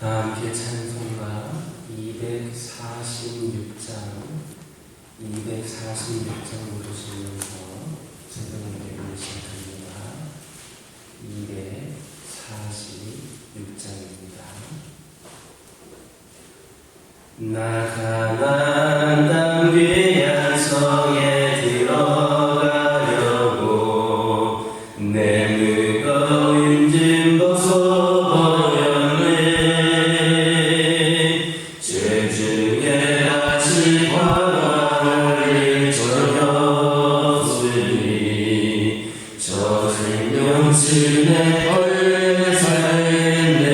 함께 찬송가 246장 부르시면서 찬송을 시작합니다. 246장입니다. 나가만 땅 귀한 성에 들어가려고 내 무거운 짐 벗어버렸네. 죄 중에 아직 화를 저렸으니 저 생명줄에 벌 살겠네.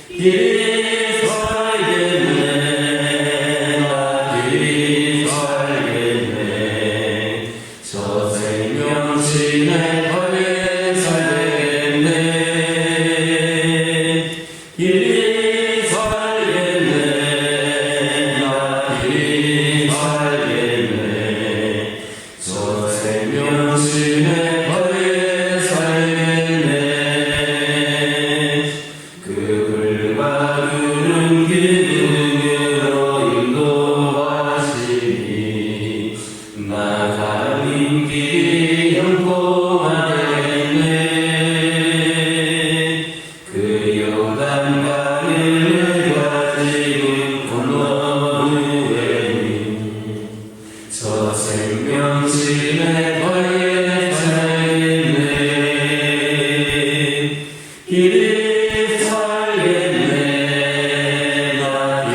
길이 살겠네. 나 길이 살겠네. 저 생명줄에 벌 살겠네. 길이 살겠네. 나 길이 살겠네. 저 생명줄에 벌 살겠네. 그 불과 구름 기둥으로 인도하시니 나가는 길이 형통하겠네. 그 요단강을 가지고 건너오니 저 생명줄에 벌 살겠네. 길이 살겠네. 나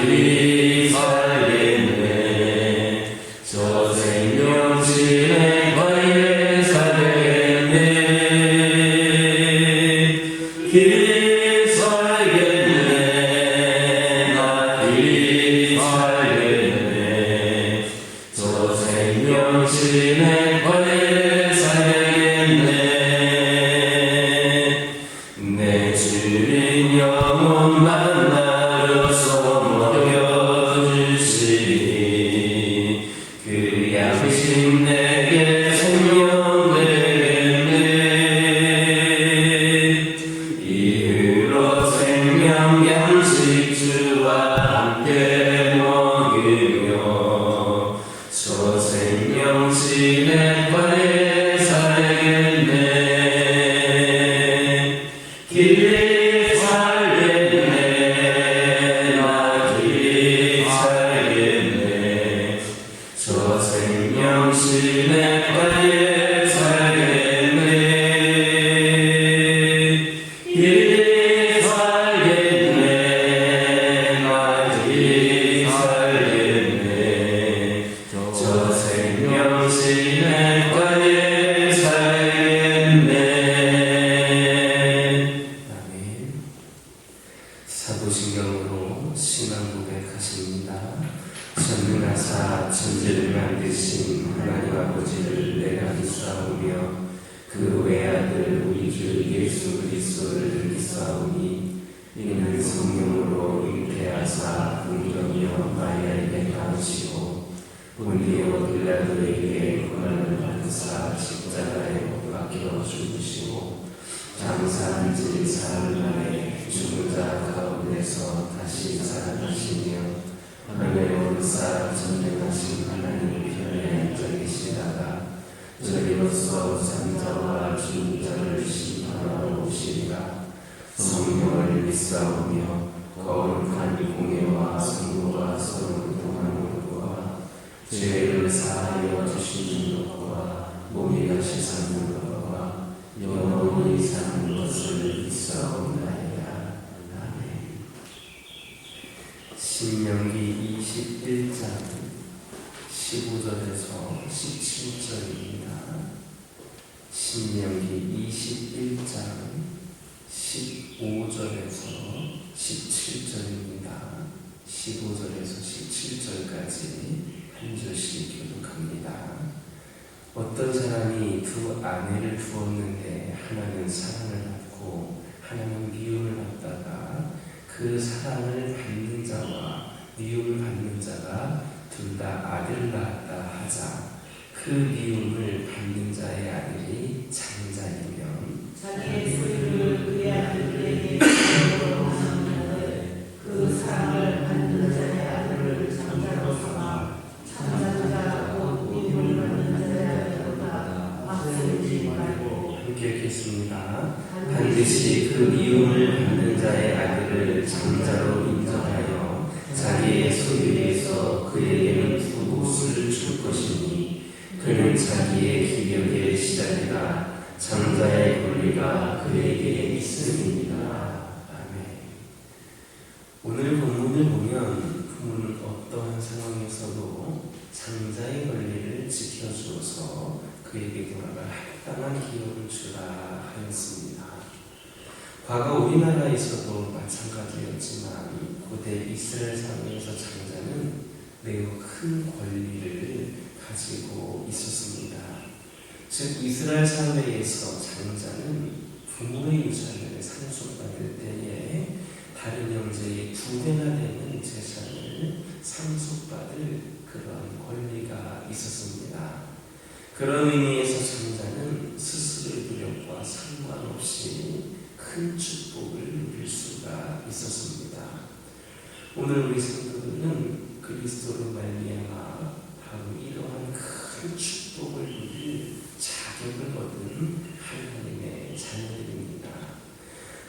길이 살겠네. 저 생명줄에 벌 살겠네. 길이 살겠네. 나 길이 살겠네. 저 생명줄에 벌 살겠네. 내 주님 영혼 만나러서 먹여주시니 그 양식 내게 생명 되겠네. 이후로 생명 양식 주와 함께 먹으며 저 생명줄에 벌 살겠네. 길이 살겠네. 나 길이 살겠네. 저 생명줄에 벌 살겠네. 길이 살겠네. 나 길이 살겠네. 저 생명줄에 벌 살겠네. 아멘. 사도신경으로 신앙 고백하십니다. 전능하사 천지를 만드신 하나님 아버지를 내가 믿사오며 그 외아들 우리 주 예수 그리스도를 믿사오니 이는 성령으로 잉태하사 공경이여 마리아에게 나으시고 본디오 빌라도에게 고난을 받으사 십자가에 못 박혀 죽으시고 장사한 지 사흘 만에 죽은 자 가운데서 다시 살아나시며 하늘에 오르사 전능하신 하나님 편에 앉아 계시다가 저리로서 산자와 죽은 자를 심판하러 오시리라. 성령을 믿사오며 거룩한 공예와 성도가 서로 동하는 것과 죄를 사하여 주시는 것과 몸이 다시 사는 것과 영원히 사는 것을 믿사옵나이다. 아멘. 신명기 21장 15절에서 17절입니다. 신명기 21장 15절에서 17절입니다. 15절에서 17절까지 한 절씩 교독합니다. 어떤 사람이 두 아내를 두었는데 하나는 사랑을 받고 하나는 미움을 받다가 그 사랑을 받는 자와 미움을 받는 자가 둘 다 아들을 낳았다 하자 그 미움을 받는 자의 아들이 장자이면 자기의 소유를 그의 아들에게 있습니다. 반드시 그 미움을 받는 자의 아들을 장자로 인정하여 자기의 소유에서 그에게는 두 곳을 줄 것이니 그는 자기의 기력의 시작이라 장자의 권리가 그에게 있음이니라. 아멘. 오늘 본문을 보면 부모는 어떠한 상황에서도 장자의 권리를 지켜주어서 그에게 돌아갈 합당한 기업을 주라 하였습니다. 과거 우리나라에서도 마찬가지였지만 고대 이스라엘 사회에서 장자는 매우 큰 권리를 가지고 있었습니다. 즉 이스라엘 사회에서 장자는 부모의 유산을 상속받을 때에 다른 형제의 2배나 되는 재산을 상속받을 그런 권리가 있었습니다. 그런 의미에서 장자는 스스로의 노력과 상관없이 큰 축복을 누릴 수가 있었습니다. 오늘 우리 성도들은 그리스도로 말미암아 바로 이러한 큰 축복을 누릴 자격을 얻은 하나님의 자녀들입니다.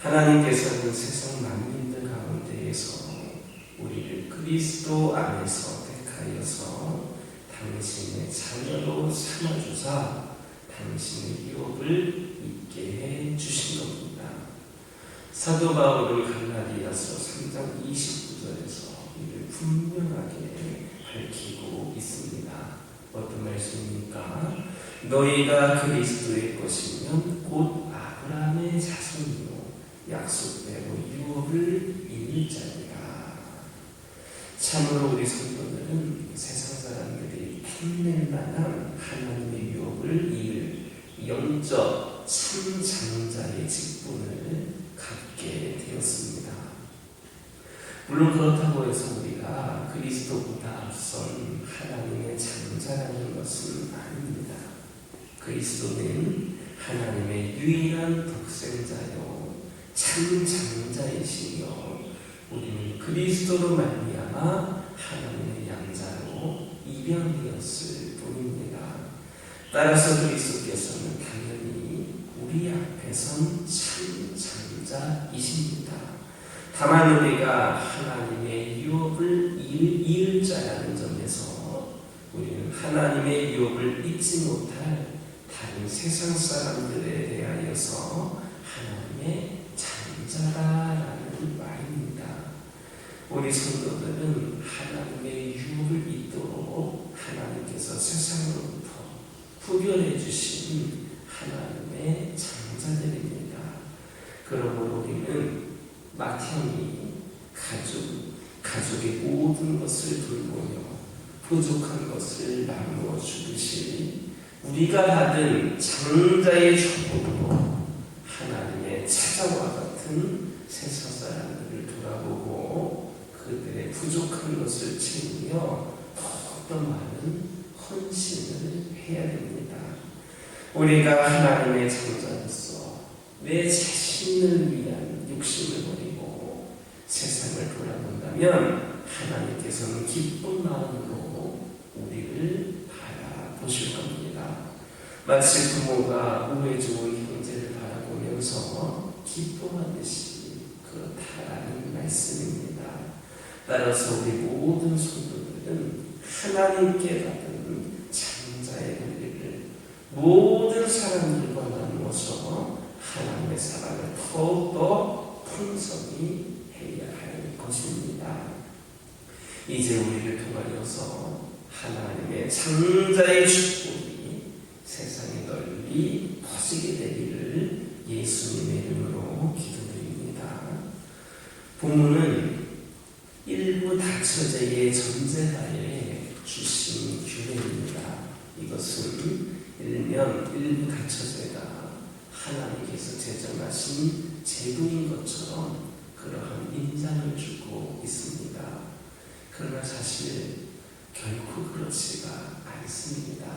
하나님께서는 세상 만민들 가운데에서 우리를 그리스도 안에서 택하여서 당신의 자녀로 삼아주사 당신의 유업을 있게 해 주신 겁니다. 사도 바울은 갈라디아서 3장 29절에서 이를 분명하게 밝히고 있습니다. 어떤 말씀입니까? 너희가 그리스도의 것이면 곧 아브라함의 자손이요 약속대로 유업을 이을 자니라. 참으로 우리 성도들은 세상 사람들이 탐낼 만한 하나님의 유업을 이을 영적 참장자의 직분을 갖게 되었습니다. 물론 그렇다고 해서 우리가 그리스도보다 앞선 하나님의 장자라는 것은 아닙니다. 그리스도는 하나님의 유일한 독생자요 참장자이시며 우리는 그리스도로 말미암아 하나님의 양자로 입양되었을 뿐입니다. 따라서 그리스도께서는 당연히 우리 앞에선 참장자이십니다. 다만 우리가 하나님의 유업을 이을 자라는 점에서 우리는 하나님의 유업을 잊지 못할 다른 세상 사람들에 대하여서 하나님의 장자라는 말입니다. 우리 성도들은 하나님의 유업을 잊도록 하나님께서 세상으로부터 구별해 주신 하나님의 장자들입니다. 그러므로 우리는 맏형이 가족의 모든 것을 돌보며 부족한 것을 나누어 주듯이 우리가 받은 장자의 축복으로 하나님의 찾아와 같은 세상 사람들을 돌아보고 그들의 부족한 것을 채우며 더욱더 많은 헌신을 해야 됩니다. 우리가 하나님의 장자로서 내 자신을 위한 욕심을 버리고 세상을 돌아본다면 하나님께서는 기쁜 마음으로 우리를 바라보실 겁니다. 마치 부모가 우애 좋은 형제를 바라보면서 기뻐하듯이 그렇다라는 말씀입니다. 따라서 우리 모든 성도들은 하나님께 받은 장자의 권리를 모든 사람들과 나누어서 하나님의 사랑을 더욱더 풍성히 해야 할 것입니다. 이제 우리를 통하여서 하나님의 장자의 축복이 세상에 널리 퍼지게 되기를 예수님의 이름으로 기도드립니다. 본문은 일부 다처제의 전제하에 주신 규례입니다. 이것은 일면 일부 다처제가 하나님께서 제정하신 제도인 것처럼 그러한 인상을 주고 있습니다. 그러나 사실 결코 그렇지가 않습니다.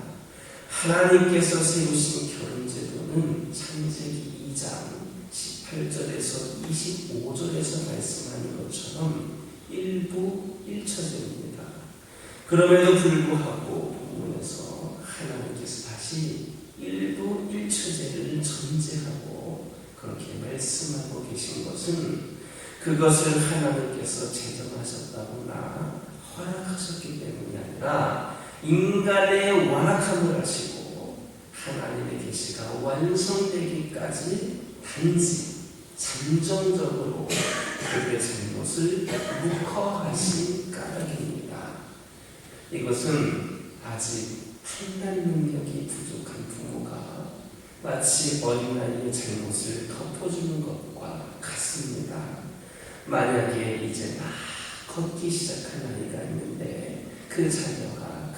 하나님께서 세우신 결혼제도는 창세기 2장 18절에서 25절에서 말씀하는 것처럼 일부 일처제입니다. 그럼에도 불구하고 본문에서 하나님께서 다시 일부 일처제를 전제하고 그렇게 말씀하고 계신 것은 그것을 하나님께서 제정하셨다거나 허락하셨기 때문이 아니라 인간의 완악함을 하시고 하나님의 계시가 완성되기까지 단지 잠정적으로 그의 잘못을 묵허하신 까닭입니다. 이것은 아직 판단 능력이 부족한 부모가 마치 어린아이의 잘못을 덮어주는 것과 같습니다. 만약에 이제 막 걷기 시작한 아이가 있는데 그 자녀가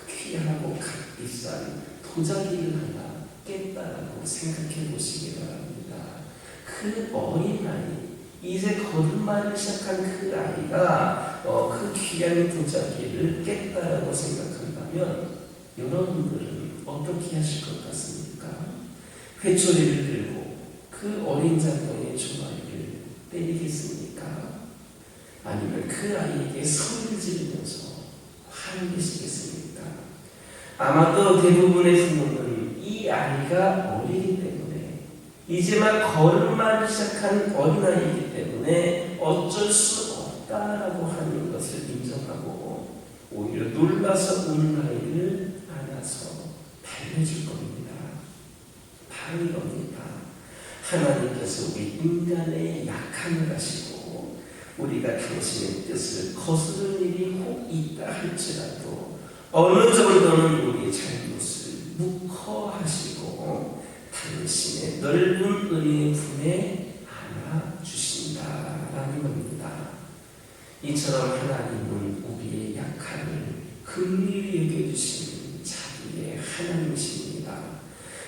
귀하고 값비싼 도자기를 하나 깼다라고 생각해 보시기 바랍니다. 그 어린아이, 이제 걸음마를 시작한 그 아이가 그 귀한 도자기를 깼다라고 생각한다면 여러분들은 어떻게 하실 것 같습니까? 회초리를 들고 그 어린 자녀의 종아리를 때리겠습니까? 아니면 그 아이에게 소리를 지르면서 화를 내시겠습니까? 아마도 대부분의 부모는 이 아이가 어리기 때문에 이제 막 걸음마를 시작한 어린아이이기 때문에 어쩔 수 없다라고 하는 것을 인정하고 오히려 놀라서 우는 아이를 안아서 달래줄 겁니다. 바로 이겁니다. 하나님께서 우리 인간의 약함을 아시고 우리가 당신의 뜻을 거스르는 일이 혹 있다 할지라도 어느 정도는 우리의 잘못을 묵허하시고 당신의 넓은 은혜의 품에 안아주신다라는 겁니다. 이처럼 하나님은 우리의 약함을 긍휼히 여겨주시는 자기의 하나님이십니다.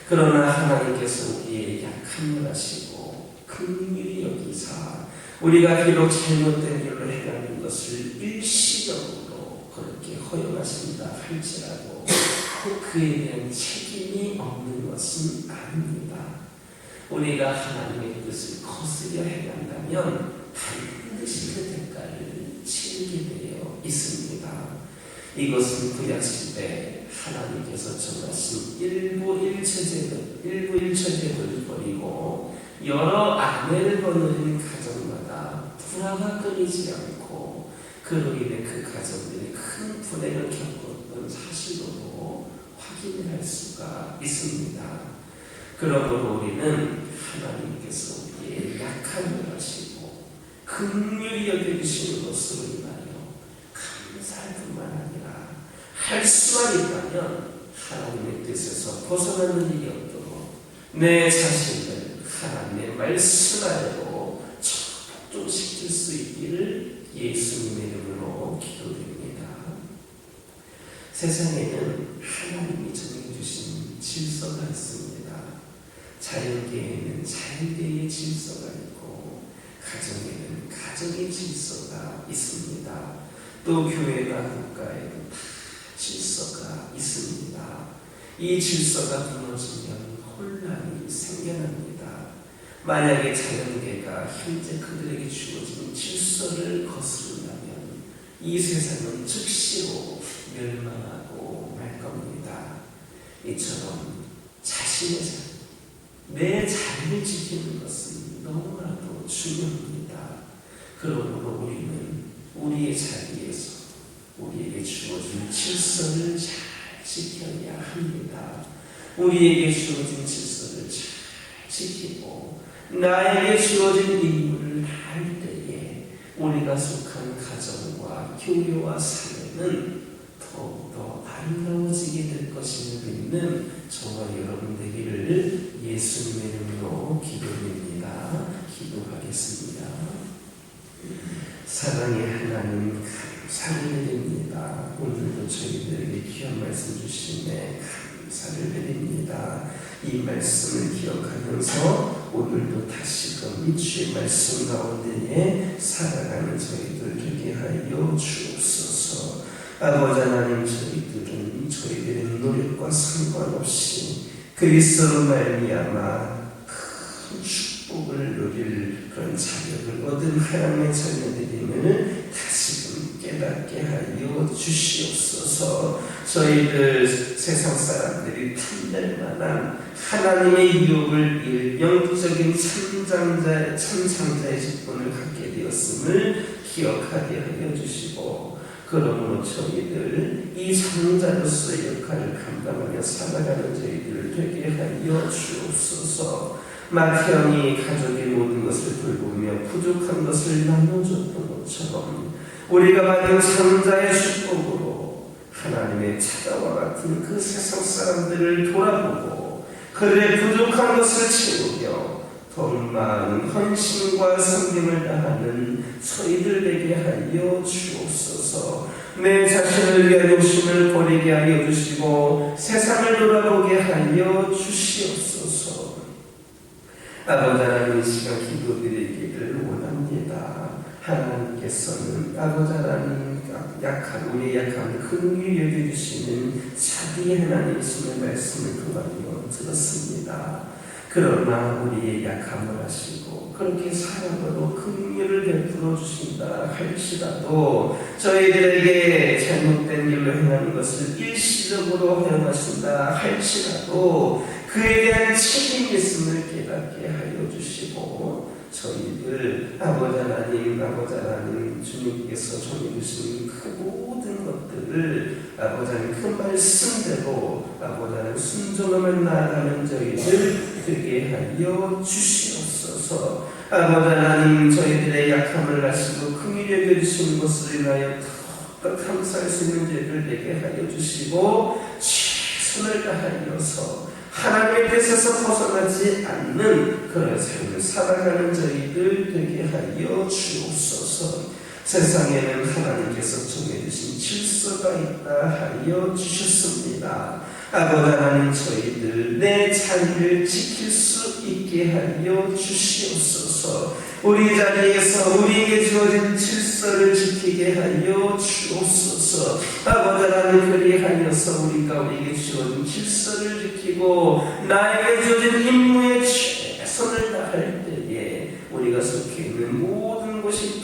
그러나 하나님께서 우리의 약함을 아시고 긍휼히 여기사 우리가 비록 잘못된 일을 행하는 것을 일시적으로 그렇게 허용하신다 할지라도 그에 대한 책임이 없는 것은 아닙니다. 우리가 하나님의 뜻을 거스려 행한다면 반드시 그 대가를 치르게 되어 있습니다. 이것은 구약시대 하나님께서 정하신 일부 일처제를 버리고 여러 아내를 거느린 가정마다 불화가 끊이지 않고 그로 인해 그 가정들이 큰 분해를 겪었던 사실로도 확인을 할 수가 있습니다. 그러므로 우리는 하나님께서 우리의 약함을 하시고 긍휼히 여겨주시는 것으로 인하여 감사할 뿐만 아니라 할 수만 있다면 하나님의 뜻에서 벗어나는 일이 없도록 내 자신을 하나님의 말씀 아래로 복종시킬 수 있기를 예수님의 이름으로 기도드립니다. 세상에는 하나님이 정해주신 질서가 있습니다. 자연계에는 자연계의 질서가 있고 가정에는 가정의 질서가 있습니다. 또 교회가 국가에도 다 질서가 있습니다. 이 질서가 무너지면 혼란이 생겨납니다. 만약에 자연계가 현재 그들에게 주어진 질서를 거스른다면 이 세상은 즉시로 멸망하고 말 겁니다. 이처럼 자신의 자유, 내 자유를 지키는 것은 너무나도 중요합니다. 그러므로 우리는 우리의 자리에서 우리에게 주어진 질서를 잘 지켜야 합니다. 우리에게 주어진 질서를 잘 지키고 나에게 주어진 임무를 할 때에 우리가 속한 가정과 교회와 사회는 더욱더 아름다워지게 될 것임을 믿는 저와 여러분 되기를 예수님의 이름으로 기도드립니다. 기도하겠습니다. 사랑의 하나님 감사를 드립니다. 오늘도 저희들에게 귀한 말씀 주시네 감사를 드립니다. 이 말씀을 기억하면서 오늘도 다시금 주의 말씀 가운데에 살아가는 저희들 되게 하여 주옵소서. 아버지 하나님, 저희들의 노력과 상관없이 그리스도로 말미암아 큰 축복을 누릴 그런 자격을 얻은 하나님의 자녀들임을 다시금 깨닫게 하여 하여 주시옵소서. 저희들 세상 사람들이 탐낼 만한 하나님의 유업을 영적인 천상자의 직분을 갖게 되었음을 기억하게 하여 주시고, 그러므로 저희들 이 상자로서의 역할을 감당하며 살아가는 저희들 되게 하여 주옵소서. 마태형이 가족의 모든 것을 돌보며 부족한 것을 나눠줬던 것처럼 우리가 받은 상자의 축복으로 하나님의 찾아와 같은 그 세상 사람들을 돌아보고 그들의 부족한 것을 채우며 더 많은 헌신과 섬김을 다하는 저희들 되게 하여 주옵소서. 내 자신을 위한 욕심을 버리게 하여 주시고 세상을 돌아보게 하여 주시옵소서. 아버지 하나님, 이 시간 기도드리기를 원합니다. 하나님께서는 아버지 하나님 우리의 약함을 긍휼히 여겨주시는 자비 하나님이심의 말씀을 통하여 들었습니다. 그러나 우리의 약함을 아시고 그렇게 사랑으로 긍휼을 베풀어 주신다 할지라도 저희들에게 잘못된 일로 행하는 것을 일시적으로 허용하신다 할지라도 그에 대한 책임이 있음을 깨닫게 하여 주시고, 저희들 아버지 하나님 주님께서 정해 주신 그 모든 것들을 아버지 하나님 그 말씀대로 아버지 하나님 순종하며 나아가는 저희들 되게 하여 주시옵소서. 아버지 하나님, 저희들의 약함을 아시고 긍휼히 여겨주시는 것을 인하여 더 감사할 수 있는 죄를 되게 하여 주시고, 최선을 다하여서 하나님의 뜻에서 벗어나지 않는 그런 삶을 살아가는 저희들 되게 하여 주옵소서. 세상에는 하나님께서 정해주신 질서가 있다 하여 주셨습니다. 아버지 하나님, 저희들 내 자리를 지킬 수 있게 하여 주시옵소서. 우리 자리에서 우리에게 주어진 질서를 지키게 하여 주옵소서. 아버지 하나님, 그리하여서 우리에게 주어진 질서를 지키고 나에게 주어진 임무에 최선을 다할 때에 우리가 속해 있는 모든 것이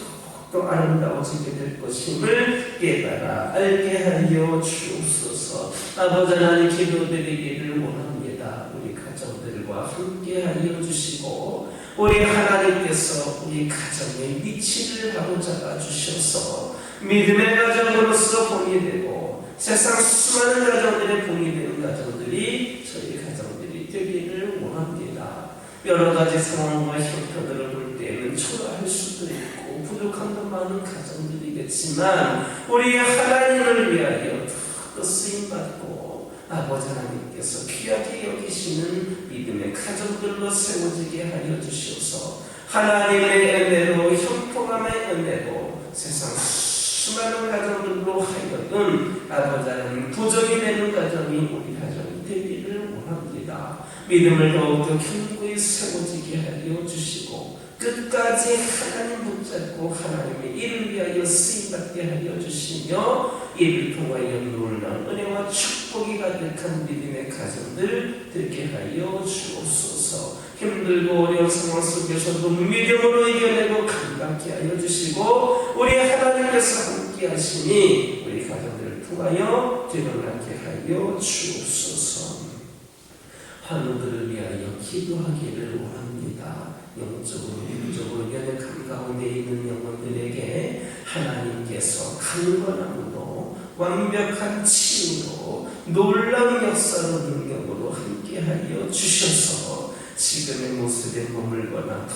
또 아름다워지게 될 것임을 깨달아 알게 하여 주옵소서. 아버지 하나님, 기도드리기를 원합니다. 우리 가정들과 함께 하여 주시고 우리 하나님께서 우리 가정의 위치를 바로잡아 주셔서 믿음의 가정으로서 본이 되고 세상 수많은 가정들의 본이 되는 가정들이 저희 가정들이 되기를 원합니다. 여러 가지 상황과 형편들을 볼 때는 초라할 수도 있고 부족함도 많은 가정들이겠지만 우리 하나님을 위하여 더 쓰임받고 아버지 하나님께서 귀하게 여기시는 믿음의 가정들로 세워지게 하여 주시옵소서. 하나님의 은혜로 형통함의 은혜로 세상 수많은 가정들로 하여금 아버지 하나님 부족이 되는 가정이 우리 가정이 되기를 원합니다. 믿음을 더욱더 견고히 세워지게 하여 주시고 끝까지 하나님 붙잡고 하나님의 일을 위하여 쓰임받게 하여 주시며 이를 통하여 놀라운 은혜와 축복이 가득한 믿음의 가정들 되게 하여 주옵소서. 힘들고 어려운 상황 속에서도 믿음으로 이겨내고 감당케 하여 주시고 우리 하나님께서 함께 하시니 우리 가정들을 통하여 드러나게 하여 주옵소서. 환우들을 위하여 기도하기를 원합니다. 영적으로 육적으로 연약함 가운데 있는 영혼들에게 하나님께서 강건함으로 완벽한 치유로 놀라운 역사로 능력으로 함께하여 주셔서 지금의 모습에 머물거나 더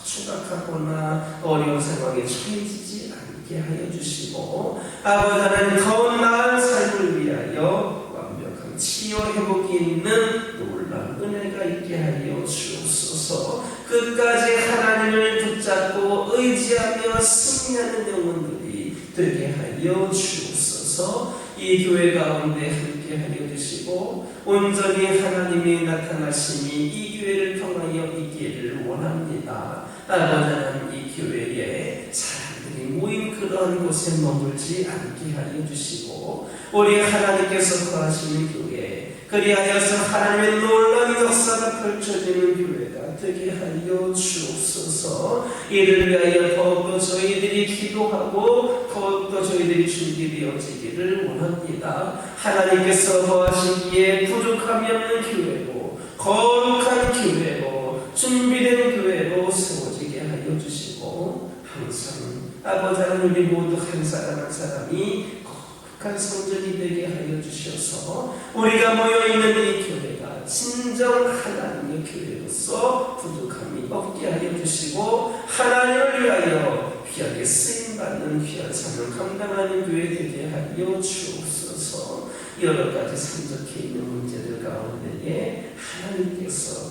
추락하거나 어려운 상황에 처해지지 않게 하여 주시고 아버지 하나님 더 나은 삶을 위하여 완벽한 치유와 회복이 있는 놀라운 은혜가 있게 하여 주옵소서. 끝까지 하나님을 붙잡고 의지하며 승리하는 영혼들이 되게 하여 주옵소서. 이 교회 가운데 함께 하여 주시고 온전히 하나님이 나타나심이 이 교회를 통하여 있기를 원합니다. 아버지 하나님, 이 교회에 사람들이 모인 그러한 곳에 머물지 않게 하여 주시고 우리 하나님께서 거하시는 교회 그리하여서 하나님의 놀라운 역사가 펼쳐지는 교회가 되게 하여 주옵소서. 이를 위하여 더욱더 저희들이 기도하고 더욱더 저희들이 준비되어지기를 원합니다. 하나님께서 더하시기에 부족함이 없는 교회로, 거룩한 교회로, 준비된 교회로 세워지게 하여 주시고, 항상 아버지 하나님 우리 모두 한 사람 한 사람이 거룩한 성전이 되게 하여 주셔서 우리가 모여있는 이 교회가 진정 하나님의 교회로서 부족함이 없게 하여 주시고, 하나님을 위하여 귀하게 쓰임받는 귀한 삶을 감당하는 교회 되게 하여 주옵소서. 여러 가지 산적해 있는 문제들 가운데에 하나님께서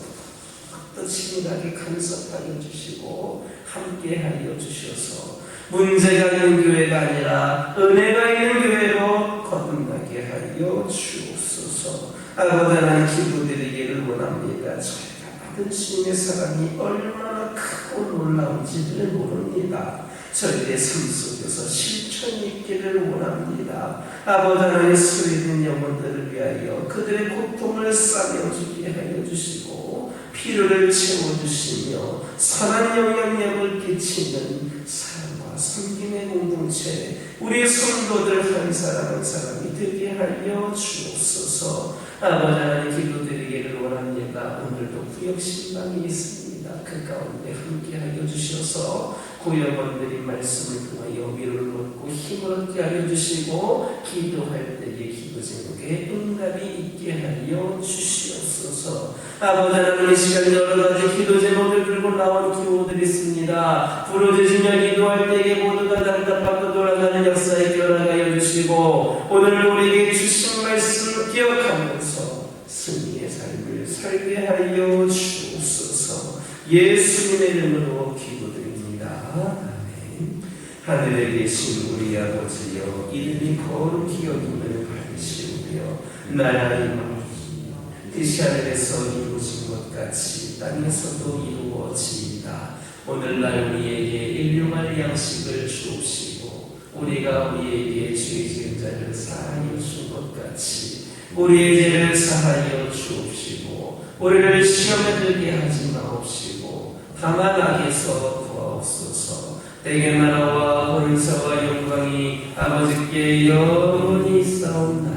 더 친밀하게 간섭하여 주시고 함께하여 주셔서 문제가 있는 교회가 아니라 은혜가 있는 교회로 거듭나게 하여 주옵소서. 아버지 하나님 기도드리기를 원합니다. 저희가 받은 주님의 사랑이 얼마나 크고 놀라운지를 모릅니다. 저희의 삶 속에서 실천이 있기를 원합니다. 아버지 하나님 소리된 영혼들을 위하여 그들의 고통을 싸매주게 하여 주시고 필요를 채워주시며 선한 영향력을 끼치는 사랑과 섬김의 공동체 우리 성도들 한 사람 한 사람이 되게 하여 주옵소서. 아버지 하나님 기도드리기를 원합니다. 오늘도 구역신방이 있습니다. 그 가운데 함께하여 주셔서 구역원들이 말씀을 통하여 위로를 얻고 힘을 얻게 하여 주시고 기도할 때에 기도 제목에 응답이 있게 하여 주시옵소서. 아버지 하나님 이 시간 여러 가지 기도 제목을 들고 나온 기도들이 있습니다. 부르짖으며 기도할 때에 모두가 답답하고 돌아가는 역사에 기원하여 주시고 오늘 우리에게 주신 말씀 기억하면서 승리의 삶을 살게 하여 주옵소서. 예수님의 이름으로 기도드립니다. 아멘. 하늘에 계신 우리 아버지여, 이름이 거룩히 여김을 받으시오며 나라 임하옵시며 뜻이 하늘에서 이루어진 것 같이 땅에서도 이루어지이다. 오늘날 우리에게 일용할 양식을 주옵시고 우리가 우리에게 죄 지은 자를 사하여 준 것 같이 우리의 죄를 사하여 주옵시고 우리를 시험에 들게 하지 마옵시고 다만 악에서 구하옵소서. 때의 나라와 권세와 영광이 아버지께 영원히 있사옵나이다.